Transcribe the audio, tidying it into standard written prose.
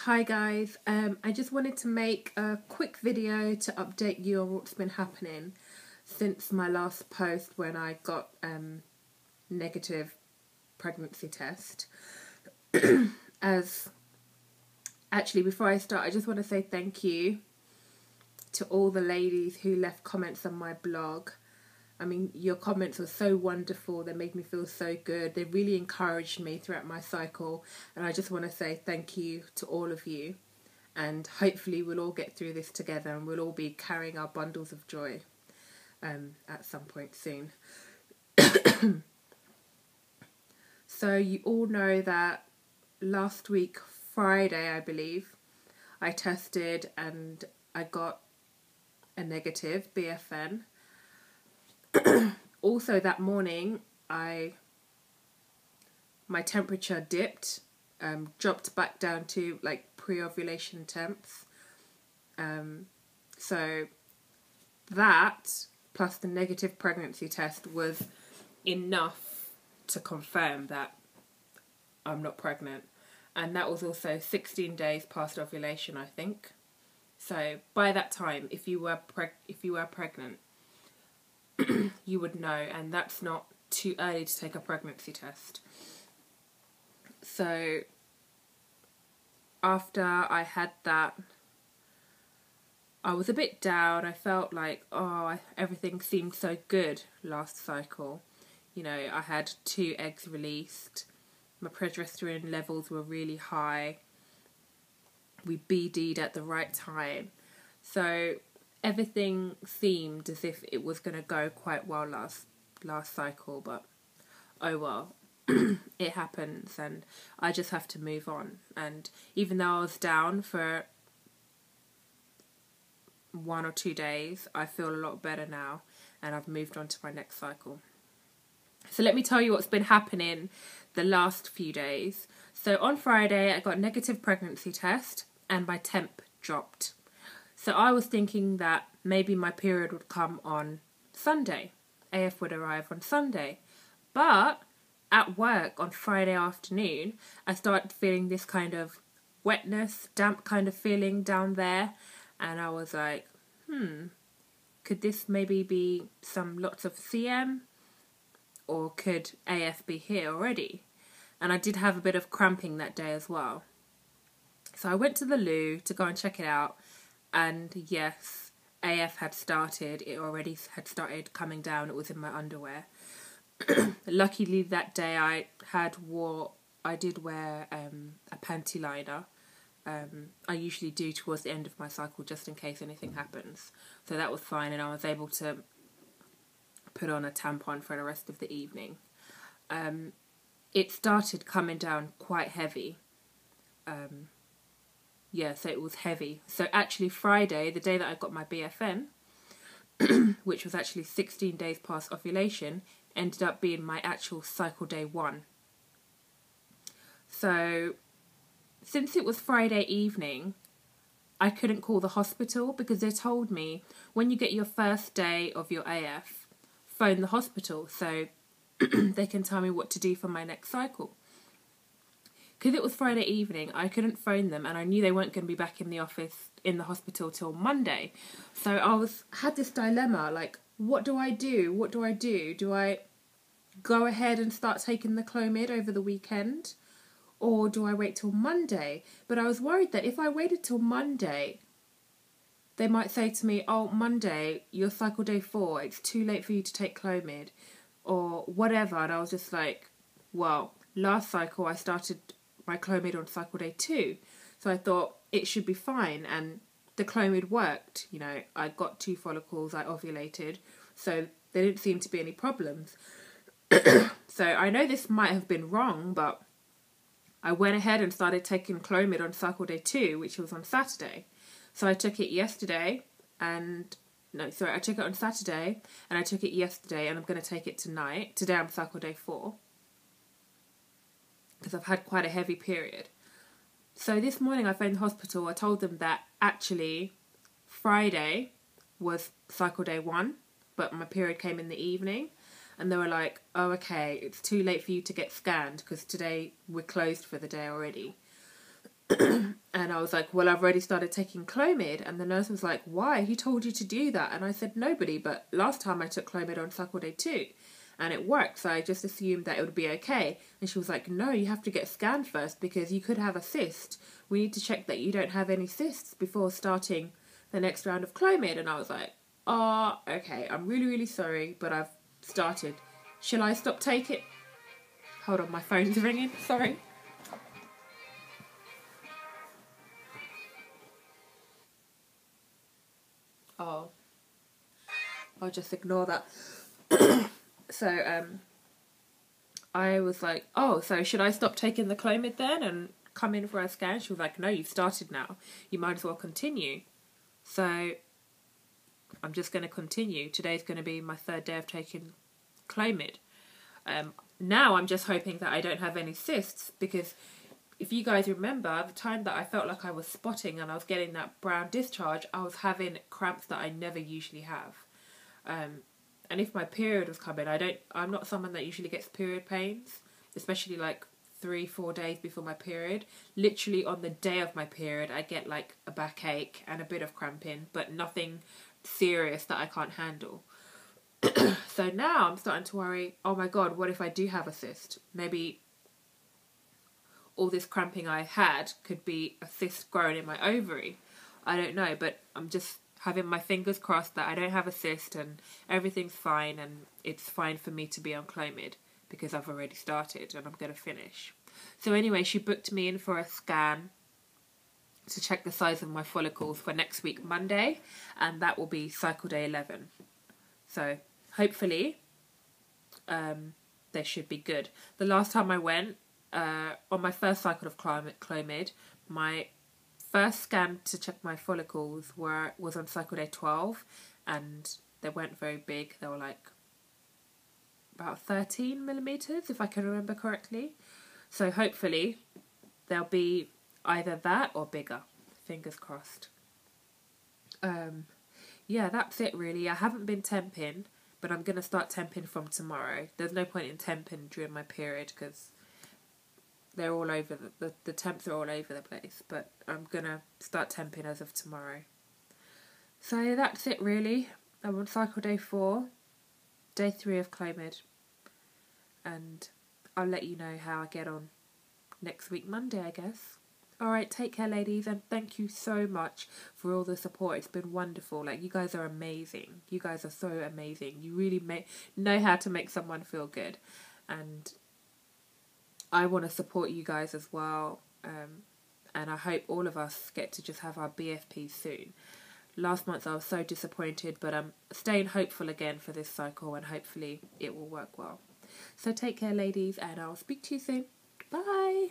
Hi guys, I just wanted to make a quick video to update you on what's been happening since my last post when I got negative pregnancy test. Before I start, I just want to say thank you to all the ladies who left comments on my blog. I mean, your comments were so wonderful. They made me feel so good. They really encouraged me throughout my cycle. And I just want to say thank you to all of you. And hopefully we'll all get through this together and we'll all be carrying our bundles of joy at some point soon. So you all know that last week, Friday, I believe, I tested and I got a negative BFN. Also that morning my temperature dipped, dropped back down to like pre-ovulation temps. So that plus the negative pregnancy test was enough to confirm that I'm not pregnant, and that was also 16 days past ovulation, I think. So by that time, if you were pregnant, you would know, and that's not too early to take a pregnancy test. So after I had that, I was a bit down. I felt like, everything seemed so good last cycle. You know, I had 2 eggs released. My progesterone levels were really high. We BD'd at the right time. So everything seemed as if it was going to go quite well last cycle, but oh well. It happens and I just have to move on. And even though I was down for 1 or 2 days, I feel a lot better now and I've moved on to my next cycle. So let me tell you what's been happening the last few days. So on Friday I got a negative pregnancy test and my temp dropped. So I was thinking that maybe my period would come on Sunday. AF would arrive on Sunday. But at work on Friday afternoon, I started feeling this kind of wetness, damp kind of feeling down there. And I was like, could this maybe be lots of CM? Or could AF be here already? And I did have a bit of cramping that day as well. So I went to the loo to go and check it out. And yes, AF had started. It already had started coming down. It was in my underwear. Luckily that day I did wear a panty liner. I usually do towards the end of my cycle just in case anything happens. So that was fine, and I was able to put on a tampon for the rest of the evening. It started coming down quite heavy. So it was heavy. So actually Friday, the day that I got my BFN, which was actually 16 days past ovulation, ended up being my actual cycle day 1. So since it was Friday evening, I couldn't call the hospital because they told me when you get your first day of your AF, phone the hospital so they can tell me what to do for my next cycle. Because it was Friday evening, I couldn't phone them, and I knew they weren't going to be back in the hospital till Monday. So I had this dilemma, like, what do I do? What do I do? Do I go ahead and start taking the Clomid over the weekend? Or do I wait till Monday? But I was worried that if I waited till Monday, they might say to me, oh, Monday, you're cycle day 4, it's too late for you to take Clomid, or whatever. And I was just like, well, last cycle I started my Clomid on cycle day 2. So I thought it should be fine. And the Clomid worked. You know, I got 2 follicles, I ovulated. So there didn't seem to be any problems. So I know this might have been wrong, but I went ahead and started taking Clomid on cycle day 2, which was on Saturday. So I took it yesterday I took it on Saturday and I took it yesterday, and I'm going to take it tonight. Today I'm cycle day 4. Because I've had quite a heavy period. So this morning I phoned the hospital. I told them that actually Friday was cycle day 1, but my period came in the evening. And they were like, oh, okay, it's too late for you to get scanned because today we're closed for the day already. And I was like, well, I've already started taking Clomid. And the nurse was like, why? Who told you to do that? And I said, nobody. But last time I took Clomid on cycle day 2 and it worked. So I just assumed that it would be okay. And she was like, no, you have to get scanned first because you could have a cyst. We need to check that you don't have any cysts before starting the next round of Clomid. And I was like, oh, okay, I'm really, really sorry, but I've started. Shall I stop taking? Hold on, my phone's ringing. Sorry. Oh, I'll just ignore that. So, I was like, oh, so should I stop taking the Clomid then and come in for a scan? She was like, no, you've started now. You might as well continue. So, I'm just going to continue. Today's going to be my 3rd day of taking Clomid. Now I'm just hoping that I don't have any cysts, because if you guys remember, the time that I felt like I was spotting and I was getting that brown discharge, I was having cramps that I never usually have. And if my period was coming, I'm not someone that usually gets period pains, especially like 3-4 days before my period. Literally on the day of my period, I get like a backache and a bit of cramping, but nothing serious that I can't handle. So now I'm starting to worry, oh my God, what if I do have a cyst? Maybe all this cramping I had could be a cyst growing in my ovary. I don't know, but I'm just having my fingers crossed that I don't have a cyst and everything's fine and it's fine for me to be on Clomid because I've already started and I'm going to finish. So anyway, she booked me in for a scan to check the size of my follicles for next week, Monday, and that will be cycle day 11. So hopefully they should be good. The last time I went, on my first cycle of Clomid, my first scan to check my follicles was on cycle day 12, and they weren't very big. They were like about 13 millimeters, if I can remember correctly. So hopefully they'll be either that or bigger. Fingers crossed. Yeah, that's it really. I haven't been temping, but I'm going to start temping from tomorrow. There's no point in temping during my period because they're all over, the temps are all over the place, but I'm going to start temping as of tomorrow. So that's it really. I'm on cycle day 4, day 3 of Clomid, and I'll let you know how I get on next week, Monday, I guess. Alright, take care ladies, and thank you so much for all the support. It's been wonderful. Like, you guys are amazing. You guys are so amazing. You really know how to make someone feel good, and I want to support you guys as well, and I hope all of us get to just have our BFP soon. Last month I was so disappointed, but I'm staying hopeful again for this cycle, and hopefully it will work well. So take care ladies, and I'll speak to you soon. Bye!